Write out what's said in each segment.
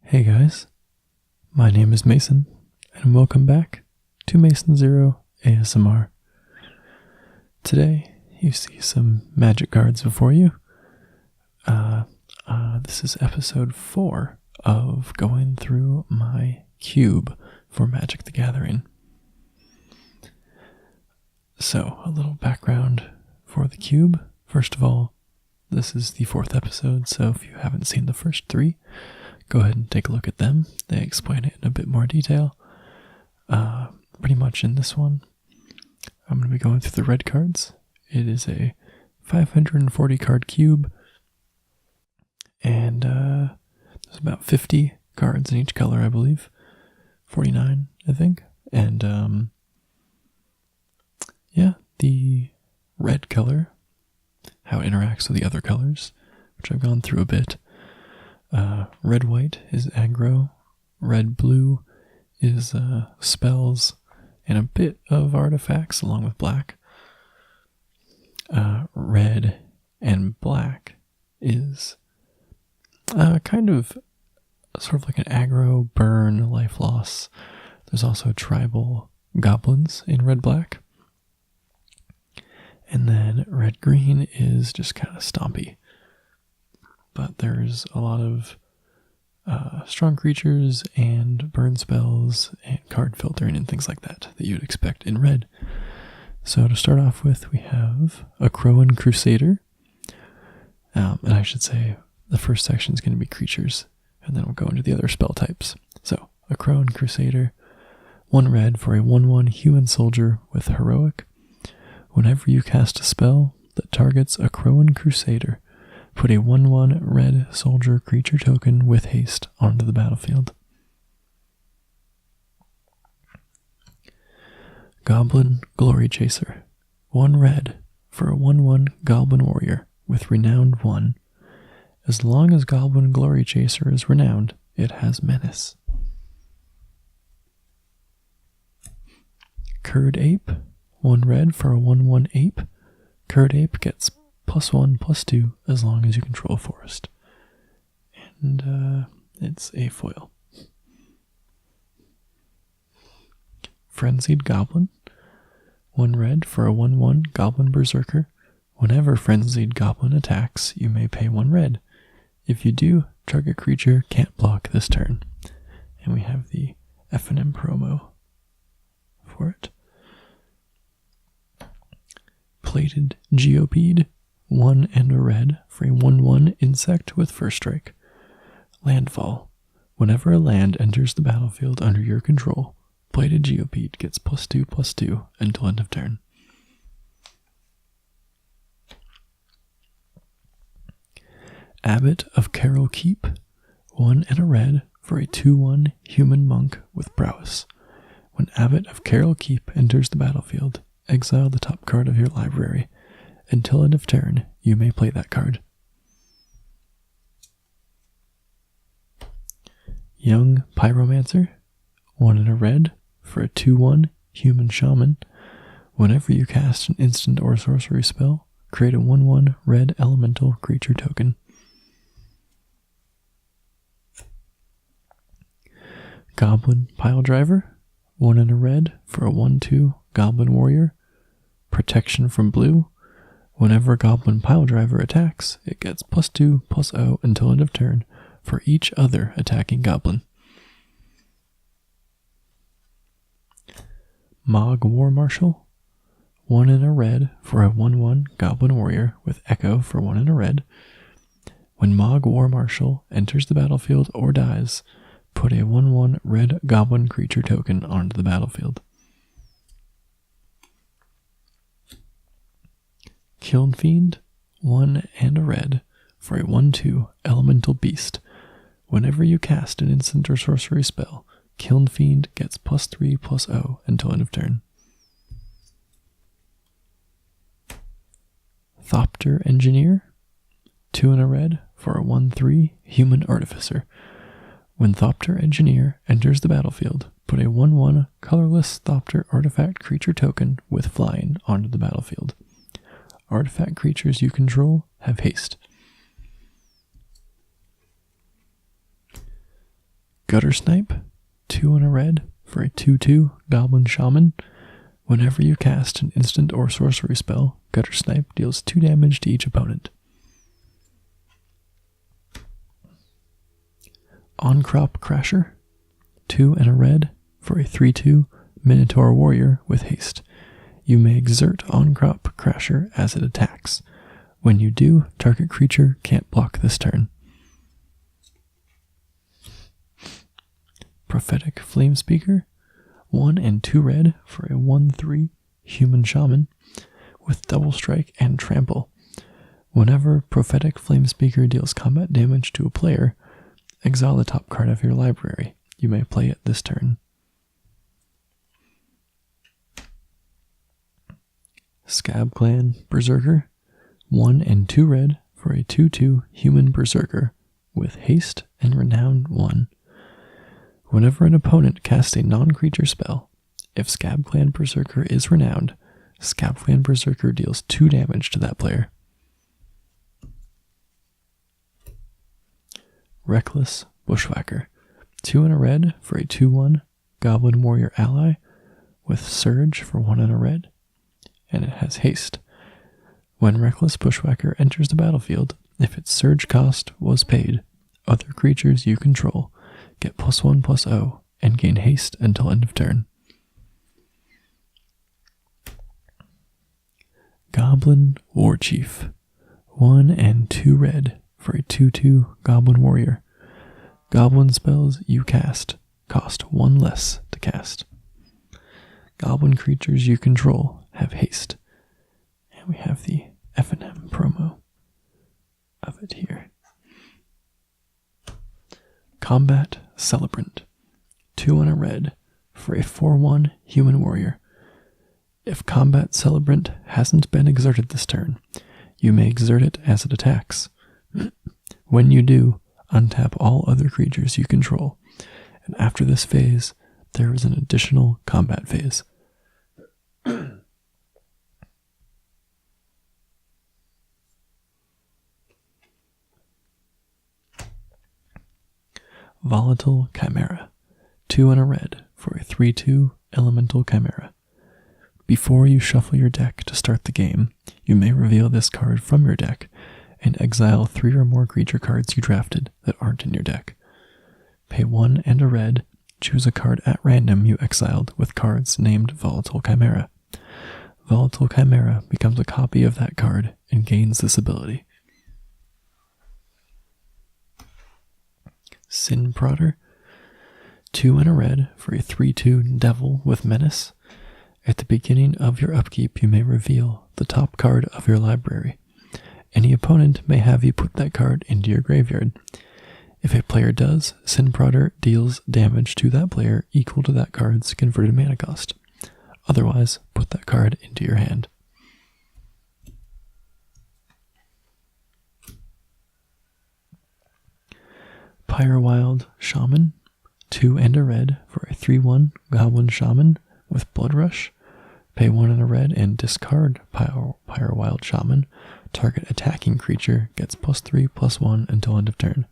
Hey guys, my name is Mason, and welcome back to Mason Zero ASMR. Today, you see some magic cards before you. This is episode 4 of going through my cube for Magic the Gathering. So, a little background for the cube. First of all, this is the 4th episode, so if you haven't seen the first 3, go ahead and take a look at them. They explain it in a bit more detail. Pretty much in this one, I'm going to be going through the red cards. It is a 540 card cube, and there's about 50 cards in each color, I believe. 49, I think. And yeah, the red color, how it interacts with the other colors, which I've gone through a bit. Red-white is aggro, red-blue is spells, and a bit of artifacts along with black. Red and black is kind of sort of like an aggro, burn, life loss. There's also tribal goblins in red-black. And then red-green is just kind of stompy. But there's a lot of strong creatures and burn spells and card filtering and things like that you'd expect in red. So to start off with, we have a Crowan Crusader. And I should say the first section is going to be creatures, and then we'll go into the other spell types. So, a Crowan Crusader, 1 red for a 1/1 human soldier with heroic. Whenever you cast a spell that targets a Crowan Crusader, put a 1/1 red soldier creature token with haste onto the battlefield. Goblin Glory Chaser, 1 red for a 1/1 goblin warrior with renowned 1. As long as Goblin Glory Chaser is renowned, it has menace. Curd Ape, 1 red for a 1/1 ape. Curd Ape gets +1/+2 as long as you control a forest. And it's a foil. Frenzied Goblin, 1 red for a 1/1 Goblin Berserker. Whenever Frenzied Goblin attacks, you may pay 1 red. If you do, target creature can't block this turn. And we have the F&M promo for it. Plated Geopede, 1 and a red for a 1/1 insect with first strike. Landfall. Whenever a land enters the battlefield under your control, Plated Geopede gets +2/+2 until end of turn. Abbot of Carroll Keep, 1 and a red for a 2/1 human monk with prowess. When Abbot of Carroll Keep enters the battlefield, exile the top card of your library. Until end of turn, you may play that card. Young Pyromancer, 1 and a red for a 2/1 human shaman. Whenever you cast an instant or sorcery spell, create a 1/1 red elemental creature token. Goblin Piledriver, 1 and a red for a 1/2 goblin warrior. Protection from blue. Whenever Goblin Piledriver attacks, it gets +2/+0 until end of turn for each other attacking goblin. Mog War Marshal, 1 and a red for a 1/1 goblin warrior with echo for 1 and a red. When Mog War Marshal enters the battlefield or dies, put a 1/1 red goblin creature token onto the battlefield. Kiln Fiend, 1 and a red for a 1/2 elemental beast. Whenever you cast an instant or sorcery spell, Kiln Fiend gets +3/+0 until end of turn. Thopter Engineer, 2 and a red for a 1/3 human artificer. When Thopter Engineer enters the battlefield, put a 1/1 colorless Thopter artifact creature token with flying onto the battlefield. Artifact creatures you control have haste. Gutter Snipe, 2 and a red for a 2/2 Goblin Shaman. Whenever you cast an instant or sorcery spell, Gutter Snipe deals 2 damage to each opponent. On-Crop Crasher, 2 and a red for a 3/2 Minotaur Warrior with haste. You may exert On-Crop Crasher as it attacks. When you do, target creature can't block this turn. Prophetic Flamespeaker, 1 and 2 red for a 1/3 Human Shaman with double strike and trample. Whenever Prophetic Flamespeaker deals combat damage to a player, exile the top card of your library. You may play it this turn. Scab Clan Berserker, 1 and 2 red for a 2/2 Human Berserker with haste and renowned 1. Whenever an opponent casts a non-creature spell, if Scab Clan Berserker is renowned, Scab Clan Berserker deals 2 damage to that player. Reckless Bushwhacker, 2 and a red for a 2/1 Goblin Warrior ally with Surge for 1 and a red, and it has haste. When Reckless Bushwhacker enters the battlefield, if its Surge cost was paid, other creatures you control get +1/+0 and gain haste until end of turn. Goblin Warchief, 1 and 2 red for a 2/2 Goblin Warrior. Goblin spells you cast cost 1 less to cast. Goblin creatures you control have haste. And we have the F&M promo of it here. Combat Celebrant, 2 and a red for a 4/1 Human Warrior. If Combat Celebrant hasn't been exerted this turn, you may exert it as it attacks. When you do, untap all other creatures you control, and after this phase, there is an additional combat phase. Volatile Chimera, 2 and a red for a 3/2 Elemental Chimera. Before you shuffle your deck to start the game, you may reveal this card from your deck and exile 3 or more creature cards you drafted that aren't in your deck. Pay 1 and a red, choose a card at random you exiled with cards named Volatile Chimera. Volatile Chimera becomes a copy of that card and gains this ability. Sin Prodder, 2 and a red for a 3/2 Devil with Menace. At the beginning of your upkeep, you may reveal the top card of your library. Any opponent may have you put that card into your graveyard. If a player does, Sin Prodder deals damage to that player equal to that card's converted mana cost. Otherwise, put that card into your hand. Pyrewild Shaman, 2 and a red for a 3/1 Goblin Shaman with Blood Rush. Pay 1 and a red and discard Pyrewild Shaman. Target attacking creature gets +3/+1 until end of turn.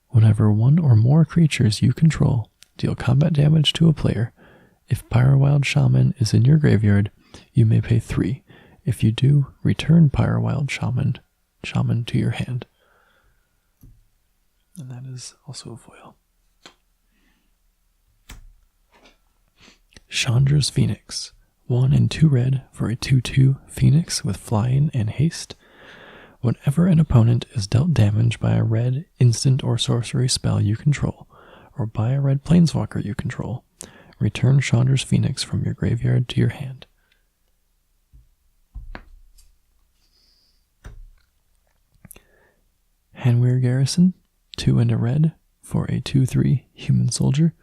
Whenever 1 or more creatures you control deal combat damage to a player, if Pyrewild Shaman is in your graveyard, you may pay 3. If you do, return Pyrewild Shaman to your hand. And that is also a foil. Chandra's Phoenix, 1 and 2 red for a 2/2 Phoenix with flying and haste. Whenever an opponent is dealt damage by a red instant or sorcery spell you control, or by a red planeswalker you control, return Chandra's Phoenix from your graveyard to your hand. Hanweir Garrison, 2 and a red for a 2/3 Human Soldier.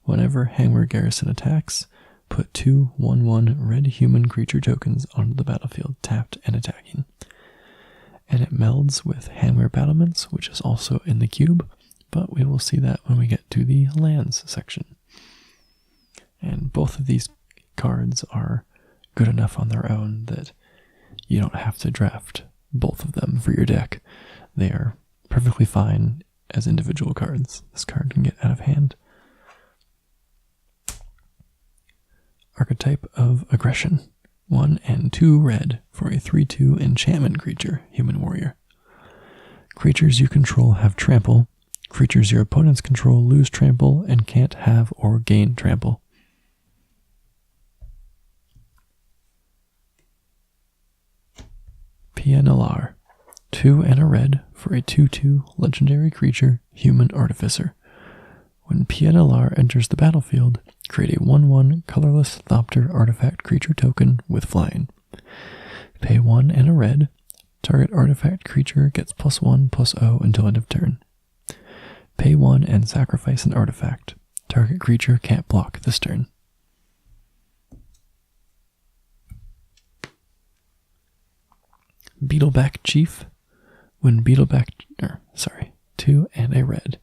Whenever Hanweir Garrison attacks, put 2 1/1 red human creature tokens onto the battlefield, tapped and attacking. And it melds with Hanweir Battlements, which is also in the cube, but we will see that when we get to the lands section. And both of these cards are good enough on their own that you don't have to draft both of them for your deck. They are perfectly fine as individual cards. This card can get out of hand. Archetype of Aggression. 1 and 2 red for a 3/2 enchantment creature, human warrior. Creatures you control have trample. Creatures your opponents control lose trample and can't have or gain trample. PNLR. 2 and a red for a 2/2 legendary creature, human artificer. When PNLR enters the battlefield, create a 1/1 colorless Thopter artifact creature token with flying. Pay 1 and a red. Target artifact creature gets +1/+0 until end of turn. Pay 1 and sacrifice an artifact. Target creature can't block this turn. Beetleback Chief. When 2 and a red,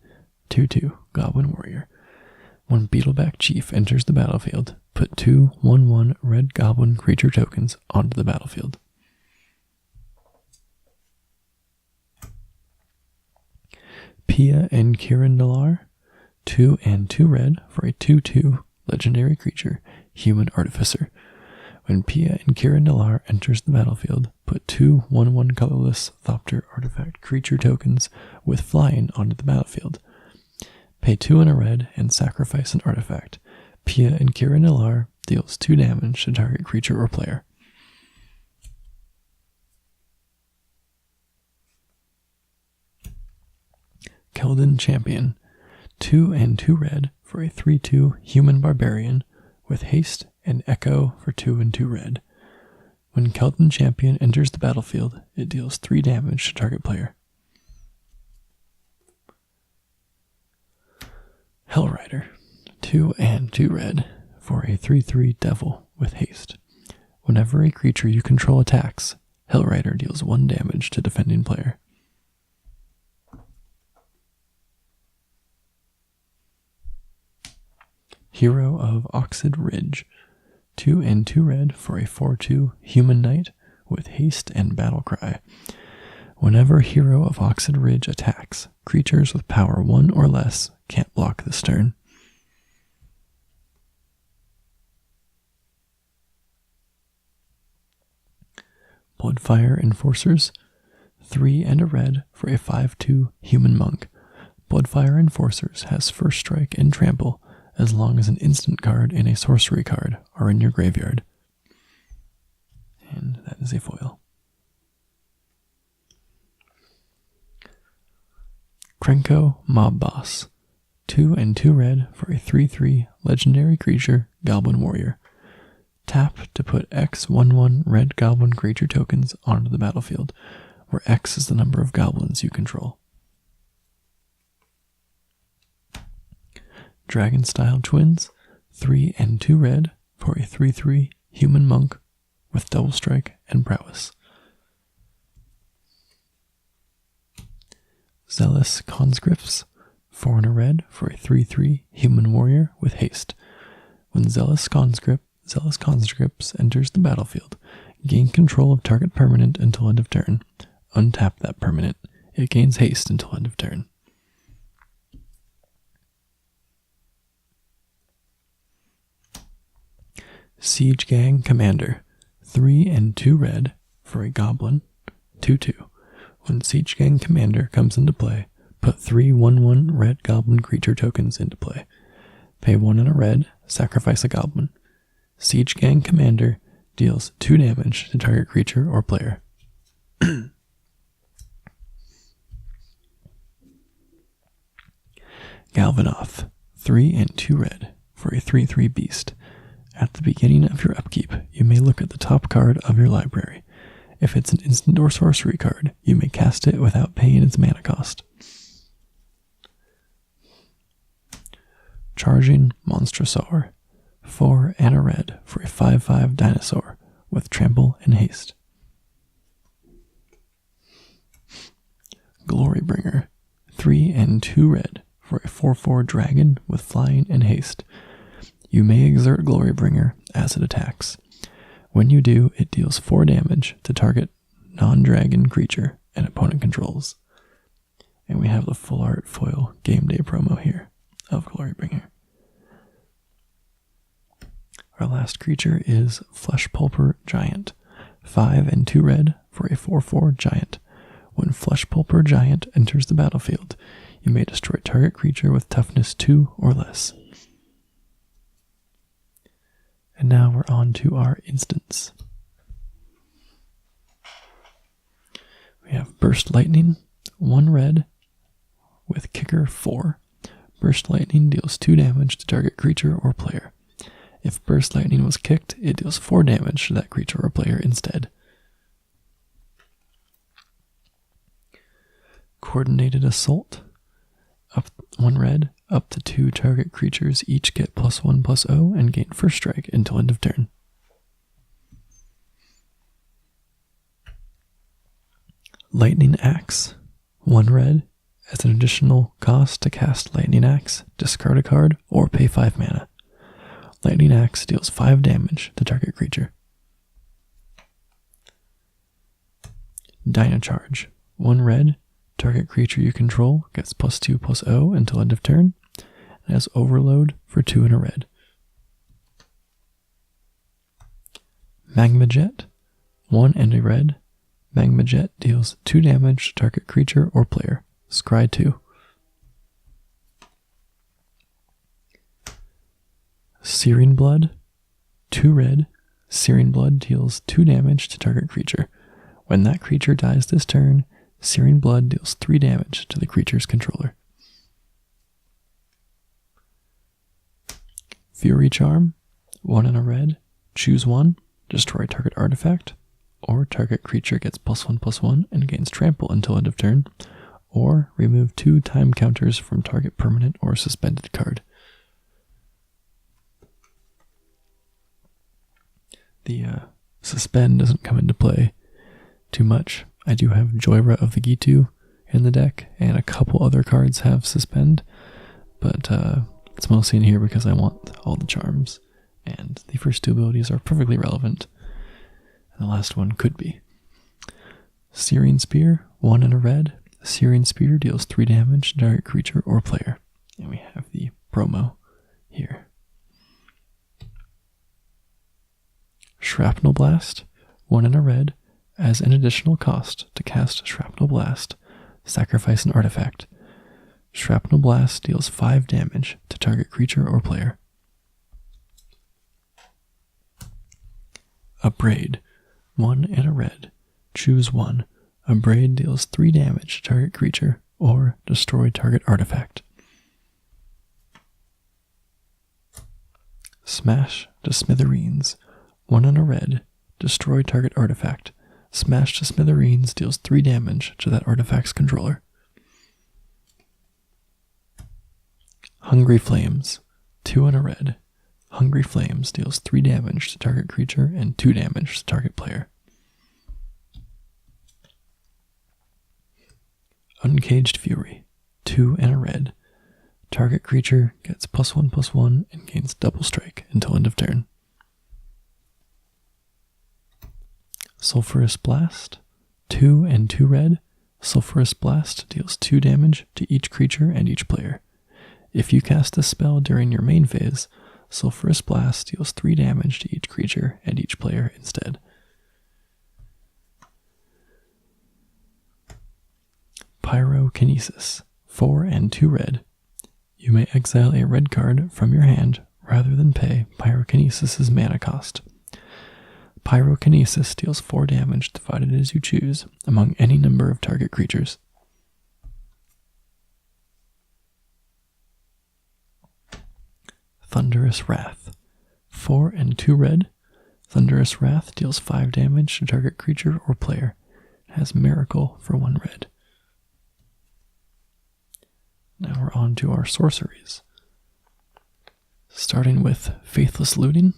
2/2 Goblin Warrior. When Beetleback Chief enters the battlefield, put 2 1/1 red goblin creature tokens onto the battlefield. Pia and Kirandalar. 2 and 2 red for a 2/2 legendary creature, human artificer. When Pia and Kirandalar enters the battlefield, put 2 1/1 colorless Thopter artifact creature tokens with flying onto the battlefield. Pay 2 and a red and sacrifice an artifact. Pia and Kirandalar deals 2 damage to target creature or player. Keldon Champion. 2 and 2 red for a 3/2 human barbarian with haste and echo for 2 and 2 red. When Keldon Champion enters the battlefield, it deals 3 damage to target player. Hellrider. 2 and 2 red for a 3/3 devil with haste. Whenever a creature you control attacks, Hellrider deals 1 damage to defending player. Hero of Oxid Ridge. 2 and 2 red for a 4/2 human knight with haste and battle cry. Whenever Hero of Oxid Ridge attacks, creatures with power 1 or less can't block this turn. Bloodfire Enforcers. 3 and a red for a 5/2 human monk. Bloodfire Enforcers has first strike and trample as long as an instant card and a sorcery card are in your graveyard. And that is a foil. Krenko Mob Boss. 2 and 2 red for a 3/3 legendary creature, Goblin Warrior. Tap to put X 1/1 red goblin creature tokens onto the battlefield, where X is the number of goblins you control. Dragon Style Twins. 3 and 2 red for a 3/3 human monk with double strike and prowess. Zealous Conscripts. 4 and a red for a 3/3 human warrior with haste. When Zealous Conscripts enters the battlefield, gain control of target permanent until end of turn. Untap that permanent. It gains haste until end of turn. Siege Gang Commander. 3 and 2 red for a goblin, 2/2. When Siege Gang Commander comes into play, put 3 1/1 red goblin creature tokens into play. Pay 1 and a red, sacrifice a goblin. Siege Gang Commander deals 2 damage to target creature or player. Galvanoth. 3 and 2 red for a 3/3 beast. At the beginning of your upkeep, you may look at the top card of your library. If it's an instant or sorcery card, you may cast it without paying its mana cost. Charging Monstrosaur. 4 and a red for a 5/5 dinosaur with trample and haste. Glorybringer. 3 and 2 red for a 4/4 dragon with flying and haste. You may exert Glorybringer as it attacks. When you do, it deals 4 damage to target non-dragon creature an opponent controls. And we have the full art foil game day promo here of Glorybringer. Our last creature is Flesh Pulper Giant. 5 and 2 red for a 4/4 giant. When Flesh Pulper Giant enters the battlefield, you may destroy target creature with toughness 2 or less. And now we're on to our instants. We have Burst Lightning, 1 red with Kicker 4. Burst Lightning deals 2 damage to target creature or player. If Burst Lightning was kicked, it deals 4 damage to that creature or player instead. Coordinated Assault, up 1 red, up to 2 target creatures each get +1/+0 and gain first strike until end of turn. Lightning Axe, 1 red, as an additional cost to cast Lightning Axe, discard a card, or pay 5 mana. Lightning Axe deals 5 damage to target creature. Dynacharge, 1 red, target creature you control gets +2/+0 until end of turn, and has Overload for 2 and a red. Magma Jet, 1 and a red. Magma Jet deals 2 damage to target creature or player. Scry 2. Searing Blood, 2 red. Searing Blood deals 2 damage to target creature. When that creature dies this turn, Searing Blood deals 3 damage to the creature's controller. Fury Charm, 1 and a red. Choose 1, destroy target artifact, or target creature gets +1/+1 and gains trample until end of turn, or remove 2 time counters from target permanent or suspended card. The suspend doesn't come into play too much. I do have Joyra of the Gitu in the deck, and a couple other cards have suspend, but it's mostly in here because I want all the charms, and the first 2 abilities are perfectly relevant, and the last one could be. Searing Spear, 1 and a red. Searing Spear deals 3 damage to target creature or player, and we have the promo here. Shrapnel Blast, 1 and a red. As an additional cost to cast Shrapnel Blast, sacrifice an artifact. Shrapnel Blast deals 5 damage to target creature or player. Abrade, 1 and a red. Choose 1. Abrade deals 3 damage to target creature or destroy target artifact. Smash to Smithereens, 1 and a red. Destroy target artifact. Smash to Smithereens deals 3 damage to that artifact's controller. Hungry Flames, 2 and a red. Hungry Flames deals 3 damage to target creature and 2 damage to target player. Uncaged Fury, 2 and a red. Target creature gets +1/+1 and gains double strike until end of turn. Sulphurous Blast, 2 and 2 red. Sulphurous Blast deals 2 damage to each creature and each player. If you cast this spell during your main phase, Sulphurous Blast deals 3 damage to each creature and each player instead. Pyrokinesis, 4 and 2 red. You may exile a red card from your hand rather than pay Pyrokinesis' mana cost. Pyrokinesis deals 4 damage divided as you choose among any number of target creatures. Thunderous Wrath, 4 and 2 red. Thunderous Wrath deals 5 damage to target creature or player. It has Miracle for 1 red. Now we're on to our sorceries. Starting with Faithless Looting,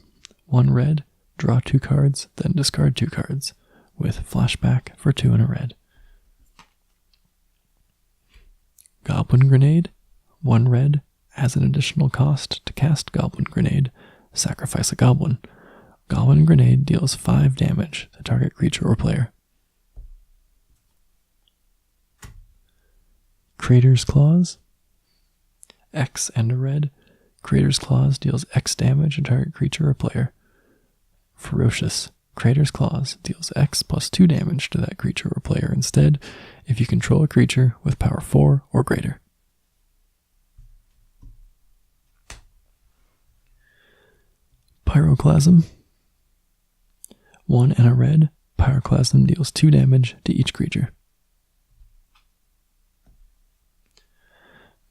1 red. Draw 2 cards, then discard 2 cards, with Flashback for 2 and a red. Goblin Grenade, 1 red. As an additional cost to cast Goblin Grenade, sacrifice a goblin. Goblin Grenade deals 5 damage to target creature or player. Crater's Claws. X and a red. Crater's Claws deals X damage to target creature or player. Ferocious. Crater's Claws deals X plus 2 damage to that creature or player instead if you control a creature with power 4 or greater. Pyroclasm. 1 and a red. Pyroclasm deals 2 damage to each creature.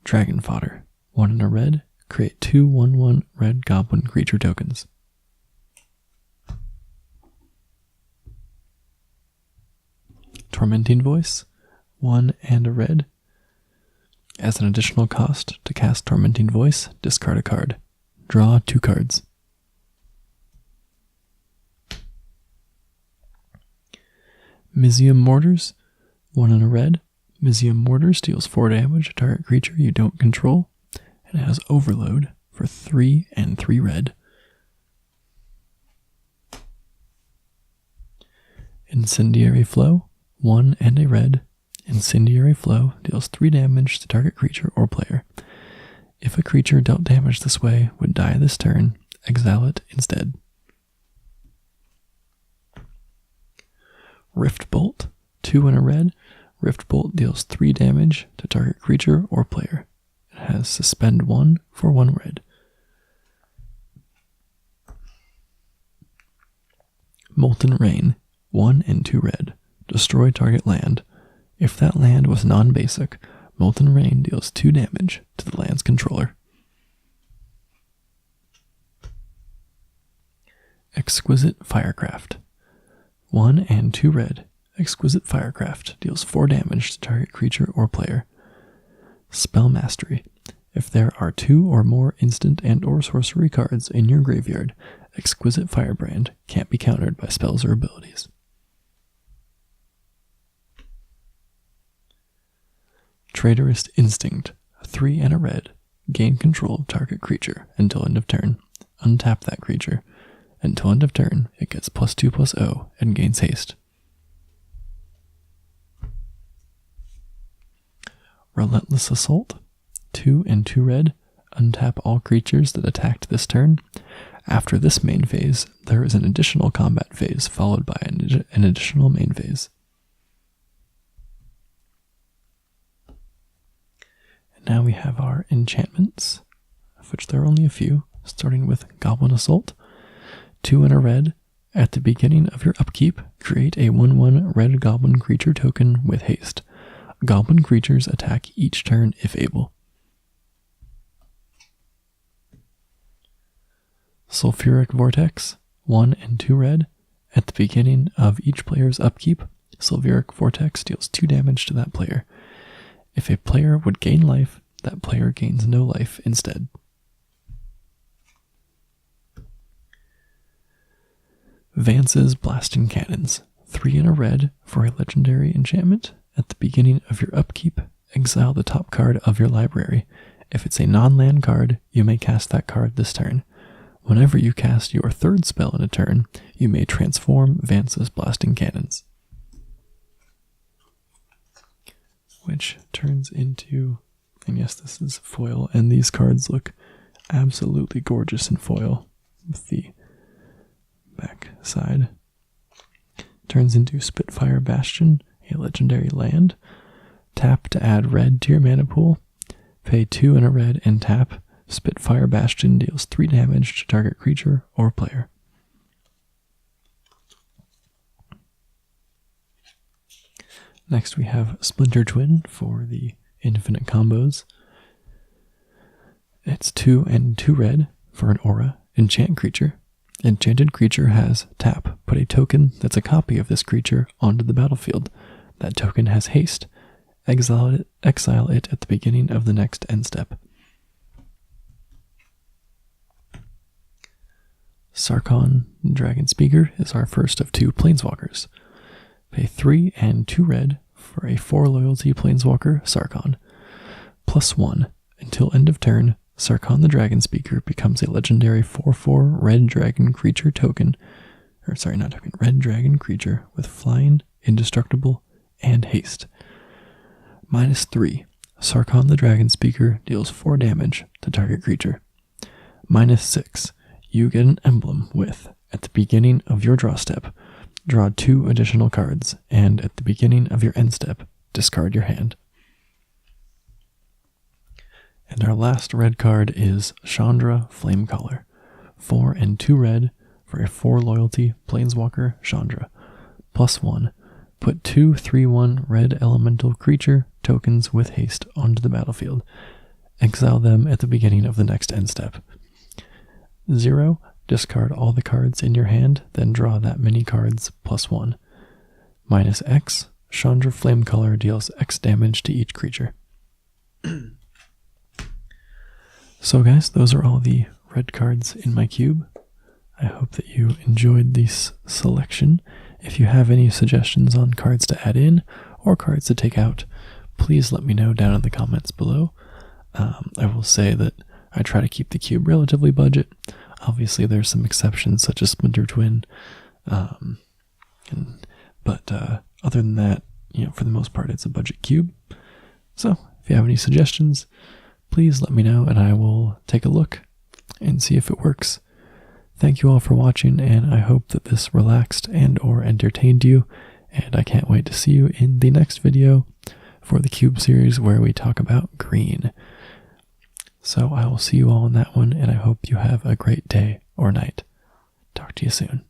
Dragon Fodder. 1 and a red. Create 2 1/1 red goblin creature tokens. Tormenting Voice. 1 and a red. As an additional cost to cast Tormenting Voice, discard a card. Draw 2 cards. Mizium Mortars. 1 and a red. Mizium Mortars deals 4 damage to target creature you don't control, and it has Overload for 3 and 3 red. Incendiary Flow. 1 and a red. Incendiary Flow deals 3 damage to target creature or player. If a creature dealt damage this way would die this turn, exile it instead. Rift Bolt. 2 and a red. Rift Bolt deals 3 damage to target creature or player. It has Suspend 1 for 1 red. Molten Rain. 1 and 2 red. Destroy target land. If that land was non-basic, Molten Rain deals 2 damage to the land's controller. Exquisite Firecraft. 1 and 2 red. Exquisite Firecraft deals 4 damage to target creature or player. Spell Mastery. If there are 2 or more instant and or sorcery cards in your graveyard, Exquisite Firebrand can't be countered by spells or abilities. Traitorous Instinct. 3 and a red. Gain control of target creature until end of turn. Untap that creature. Until end of turn, it gets +2/+0 and gains haste. Relentless Assault. 2 and 2 red. Untap all creatures that attacked this turn. After this main phase, there is an additional combat phase followed by an additional main phase. And now we have our enchantments, of which there are only a few, starting with Goblin Assault. 2 and a red. At the beginning of your upkeep, create a 1/1 red goblin creature token with haste. Goblin creatures attack each turn if able. Sulfuric Vortex. 1 and 2 red. At the beginning of each player's upkeep, Sulfuric Vortex deals 2 damage to that player. If a player would gain life, that player gains no life instead. Vance's Blasting Cannons. 3 and a red for a legendary enchantment. At the beginning of your upkeep, exile the top card of your library. If it's a non-land card, you may cast that card this turn. Whenever you cast your 3rd spell in a turn, you may transform Vance's Blasting Cannons, which turns into, and yes, this is foil, and these cards look absolutely gorgeous in foil with the back side. Turns into Spitfire Bastion, a legendary land. Tap to add red to your mana pool. Pay 2 and a red and tap. Spitfire Bastion deals 3 damage to target creature or player. Next we have Splinter Twin for the infinite combos. It's 2 and 2 red for an aura. Enchant creature. Enchanted creature has tap. Put a token that's a copy of this creature onto the battlefield. That token has haste. Exile it at the beginning of the next end step. Sarkhan Dragon Speaker is our first of 2 planeswalkers. Pay 3 and 2 red for a 4 loyalty planeswalker, Sarkhan. +1. Until end of turn, Sarkhan the Dragon Speaker becomes a legendary 4/4 red dragon creature token, or sorry, not token, red dragon creature with flying, indestructible, and haste. -3. Sarkhan the Dragon Speaker deals 4 damage to target creature. -6. You get an emblem with, at the beginning of your draw step, draw 2 additional cards, and at the beginning of your end step, discard your hand. And our last red card is Chandra Flamecaller. 4 and 2 red for a 4 loyalty Planeswalker Chandra. +1. Put 2 3/1 red elemental creature tokens with haste onto the battlefield. Exile them at the beginning of the next end step. 0. Discard all the cards in your hand, then draw that many cards +1. -X. Chandra Flamecaller deals X damage to each creature. So guys, those are all the red cards in my cube. I hope that you enjoyed this selection. If you have any suggestions on cards to add in or cards to take out, please let me know down in the comments below. I will say that I try to keep the cube relatively budget. Obviously there's some exceptions such as Splinter Twin, but other than that, for the most part it's a budget cube. So if you have any suggestions, please let me know and I will take a look and see if it works. Thank you all for watching, and I hope that this relaxed and or entertained you, and I can't wait to see you in the next video for the cube series where we talk about green. So I will see you all in that one, and I hope you have a great day or night. Talk to you soon.